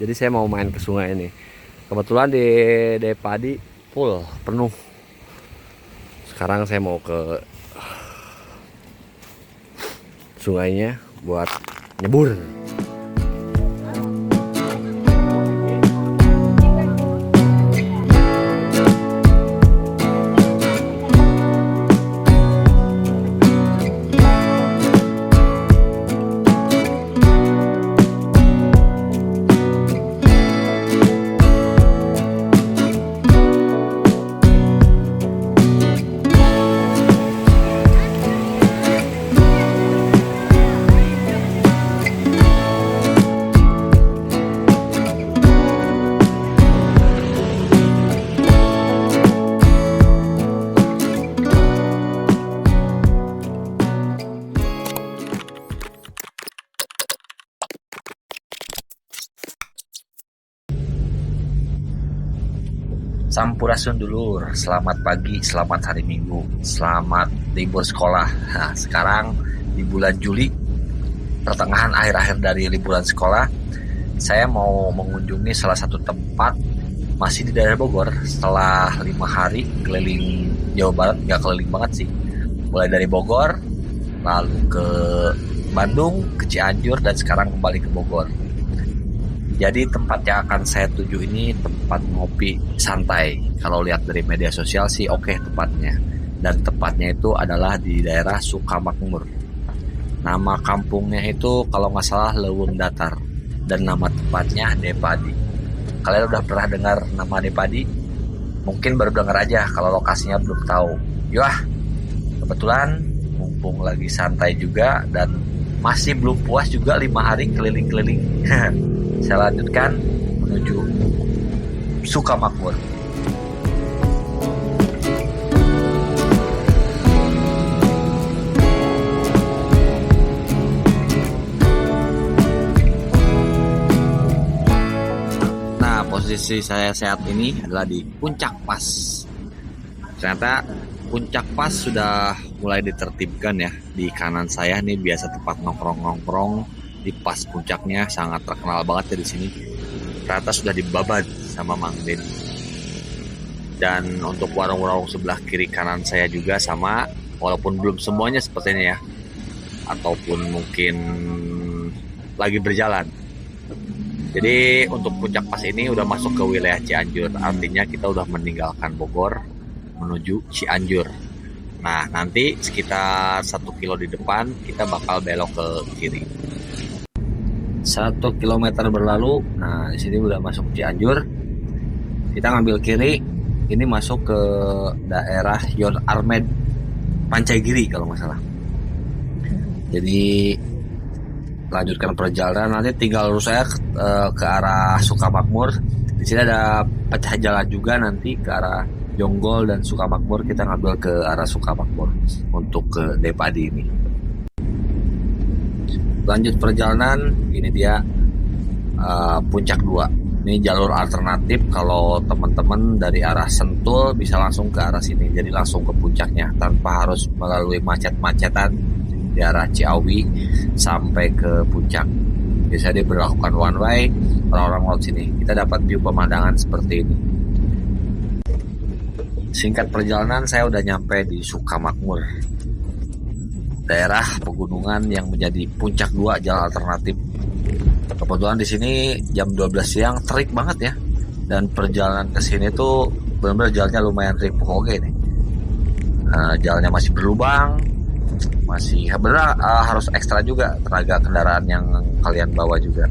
Jadi saya mau main ke sungai ini. Kebetulan di Depadi full penuh. Sekarang saya mau ke sungainya buat nyebur. Sampurasun dulur, selamat pagi, selamat hari Minggu, selamat libur sekolah. Nah, sekarang di bulan Juli, pertengahan akhir-akhir dari liburan sekolah, saya mau mengunjungi salah satu tempat masih di daerah Bogor. Setelah 5 hari keliling Jawa Barat, nggak keliling banget sih. Mulai dari Bogor, lalu ke Bandung, ke Cianjur, dan sekarang kembali ke Bogor. Jadi tempat yang akan saya tuju ini tempat ngopi santai. Kalau lihat dari media sosial sih oke tempatnya. Dan tempatnya itu adalah di daerah Sukamakmur. Nama kampungnya itu kalau nggak salah Leweng Datar. Dan nama tempatnya Depadi. Kalian udah pernah dengar nama Depadi? Mungkin baru dengar aja kalau lokasinya belum tahu. Yah, kebetulan mumpung lagi santai juga dan masih belum puas juga 5 hari keliling-keliling. Saya lanjutkan menuju Sukamakmur. Nah, posisi saya saat ini adalah di Puncak Pas. Ternyata Puncak Pas sudah mulai ditertibkan ya. Di kanan saya nih biasa tempat nongkrong-nongkrong. Di pas puncaknya sangat terkenal banget ya di sini. Ternyata sudah dibabat sama Mang Den. Dan untuk warung-warung sebelah kiri kanan saya juga sama, walaupun belum semuanya sepertinya ya, ataupun mungkin lagi berjalan. Jadi untuk Puncak Pas ini udah masuk ke wilayah Cianjur, artinya kita udah meninggalkan Bogor menuju Cianjur. Nah nanti sekitar 1 kilo di depan kita bakal belok ke kiri. 1 kilometer berlalu, nah di sini udah masuk Cianjur. Kita ngambil kiri, ini masuk ke daerah Yon Armed Pancagiri kalau nggak salah. Jadi lanjutkan perjalanan, nanti tinggal lurus saya ke arah Sukamakmur. Di sini ada pecah jalan juga nanti ke arah Jonggol dan Sukamakmur. Kita ngambil ke arah Sukamakmur untuk ke Depadi ini. Lanjut perjalanan, ini dia Puncak 2. Ini jalur alternatif kalau teman-teman dari arah Sentul bisa langsung ke arah sini. Jadi langsung ke puncaknya tanpa harus melalui macet-macetan di arah Ciawi sampai ke puncak. Biasanya diberlakukan one way, orang-orang lewat sini. Kita dapat view pemandangan seperti ini. Singkat perjalanan saya udah nyampe di Sukamakmur, daerah pegunungan yang menjadi Puncak 2 jalan alternatif. Kebetulan di sini jam 12 siang terik banget ya. Dan perjalanan ke sini tuh benar-benar jalannya lumayan ripuh oke nih. Jalannya masih berlubang, masih benar harus ekstra juga tenaga kendaraan yang kalian bawa juga.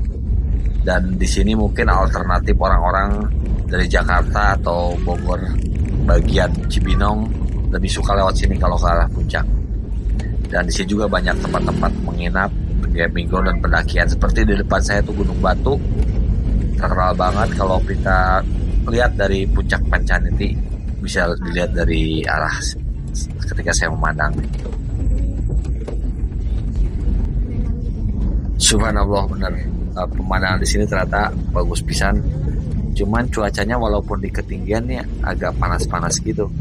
Dan di sini mungkin alternatif orang-orang dari Jakarta atau Bogor bagian Cibinong lebih suka lewat sini kalau ke arah puncak. Dan di sini juga banyak tempat-tempat menginap, camping ground dan pendakian. Seperti di depan saya tuh Gunung Batu, terkenal banget kalau kita lihat dari puncak Pancaniti, bisa dilihat dari arah ketika saya memandang. Subhanallah, bener pemandangan di sini ternyata bagus pisan. Cuman cuacanya walaupun di ketinggian ya agak panas-panas gitu.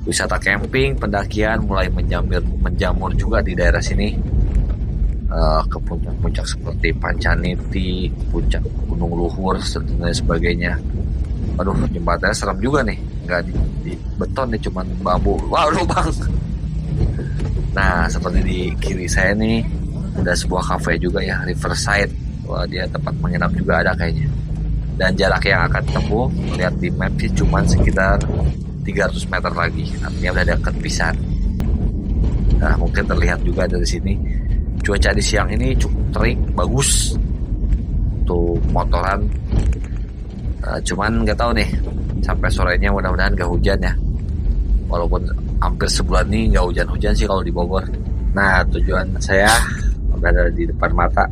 Wisata camping, pendakian mulai menjamur juga di daerah sini. ke puncak-puncak seperti Pancaniti, puncak Gunung Luhur, dan sebagainya. Aduh, jembatannya serem juga nih, nggak di beton nih, cuman bambu. Wah, lubang. Nah, seperti di kiri saya nih ada sebuah kafe juga ya, Riverside. Wah, dia tempat menginap juga ada kayaknya. Dan jarak yang akan tempuh melihat di map sih cuman sekitar 300 meter lagi, artinya udah dekat pisan. Nah, mungkin terlihat juga dari sini cuaca di siang ini cukup terik, bagus untuk motoran. Cuman nggak tahu nih sampai sorenya, mudah-mudahan nggak hujan ya. Walaupun hampir sebulan nih nggak hujan-hujan sih kalau di Bogor. Nah, tujuan saya udah ada di depan mata.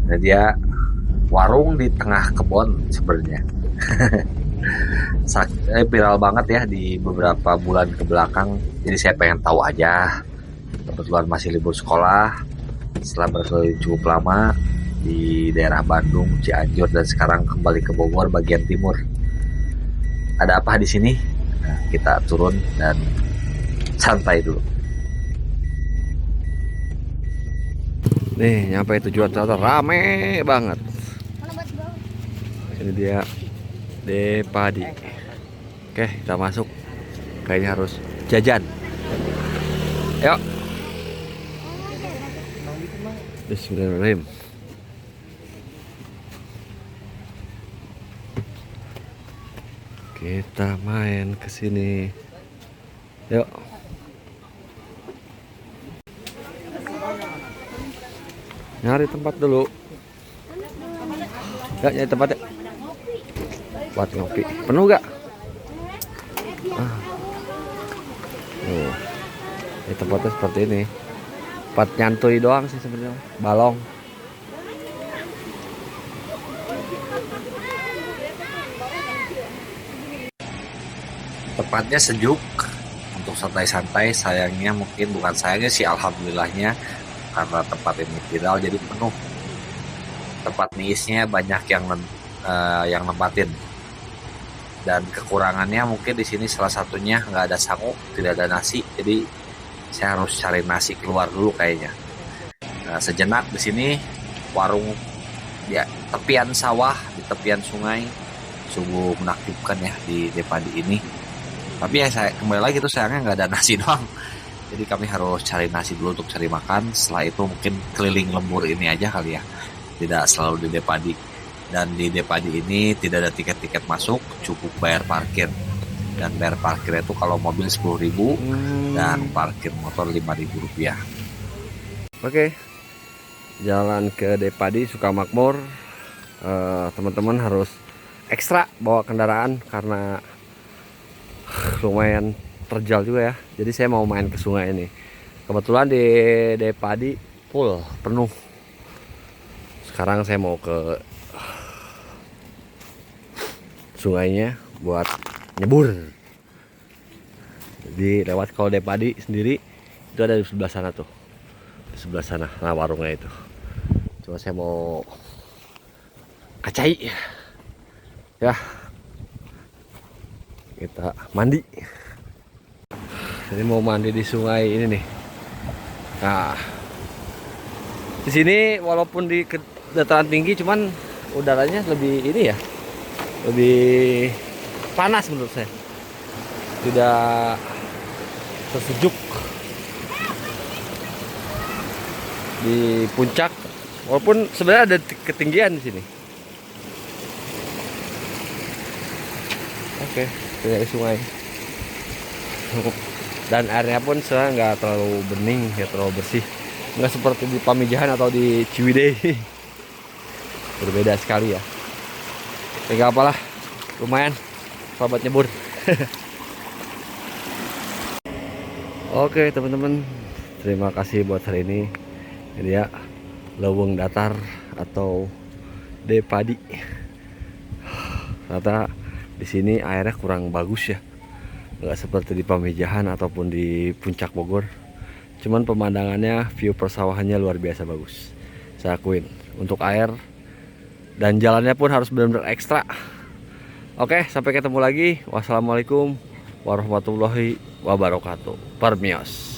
Nah, dia warung di tengah kebun sebenarnya. Viral banget ya di beberapa bulan ke belakang. Jadi saya pengen tahu aja. Kebetulan masih libur sekolah, setelah berkeliling cukup lama di daerah Bandung, Cianjur, dan sekarang kembali ke Bogor bagian timur. Ada apa di sini? Nah, kita turun dan santai dulu. Nih, nyampe tujuan ternyata rame banget. Ini dia Depadi. Oke, kita masuk. Kayaknya harus jajan. Yuk. Bismillahirrahmanirrahim. Kita main ke sini. Yuk. Nyari tempat dulu. Gak nyari tempat ya? Buat ngopi. Penuh gak? Ini tempatnya seperti ini. Tempat nyantui doang sih sebenarnya. Balong. Tempatnya sejuk untuk santai-santai. Sayangnya mungkin bukan sayangnya sih, alhamdulillahnya karena tempat ini viral jadi penuh. Tempat niisnya banyak yang nempatin. Dan kekurangannya mungkin di sini salah satunya nggak ada sangu, tidak ada nasi. Jadi saya harus cari nasi keluar dulu kayaknya. Nah, sejenak di sini warung ya tepian sawah, di tepian sungai, sungguh menakjubkan ya di Depadi ini. Tapi ya saya kembali lagi tuh sayangnya nggak ada nasi doang. Jadi kami harus cari nasi dulu untuk cari makan. Setelah itu mungkin keliling lembur ini aja kali ya. Tidak selalu di Depadi. Dan di Depadi ini tidak ada tiket-tiket masuk, cukup bayar parkir. Dan bayar parkirnya itu kalau mobil 10.000 dan parkir motor 5.000 rupiah. Oke, jalan ke Depadi Sukamakmur. Teman-teman harus ekstra bawa kendaraan karena lumayan terjal juga ya. Jadi saya mau main ke sungai ini. Kebetulan di Depadi full penuh. Sekarang saya mau ke sungainya buat nyebur. Jadi lewat kalau Depadi sendiri itu ada di sebelah sana tuh, di sebelah sana. Nah, warungnya itu. Coba saya mau kacai ya, kita mandi. Jadi mau mandi di sungai ini nih. Nah, di sini walaupun di dataran tinggi, cuman udaranya lebih ini ya, lebih panas menurut saya, tidak sesejuk di puncak, walaupun sebenarnya ada ketinggian di sini. Oke, dari sungai, dan airnya pun sebenarnya nggak terlalu bening, nggak terlalu bersih, nggak seperti di Pamijahan atau di Ciwidey. Berbeda sekali ya. Enggak apalah, lumayan sobat nyebur. Oke teman-teman, terima kasih buat hari ini. Ini ya Leuweung Datar atau Depadi. Ternyata di sini airnya kurang bagus ya, nggak seperti di Pamijahan ataupun di Puncak Bogor. Cuman pemandangannya, view persawahannya luar biasa bagus. Saya akuin untuk air. Dan jalannya pun harus benar-benar ekstra. Oke, sampai ketemu lagi. Wassalamualaikum warahmatullahi wabarakatuh. Permios.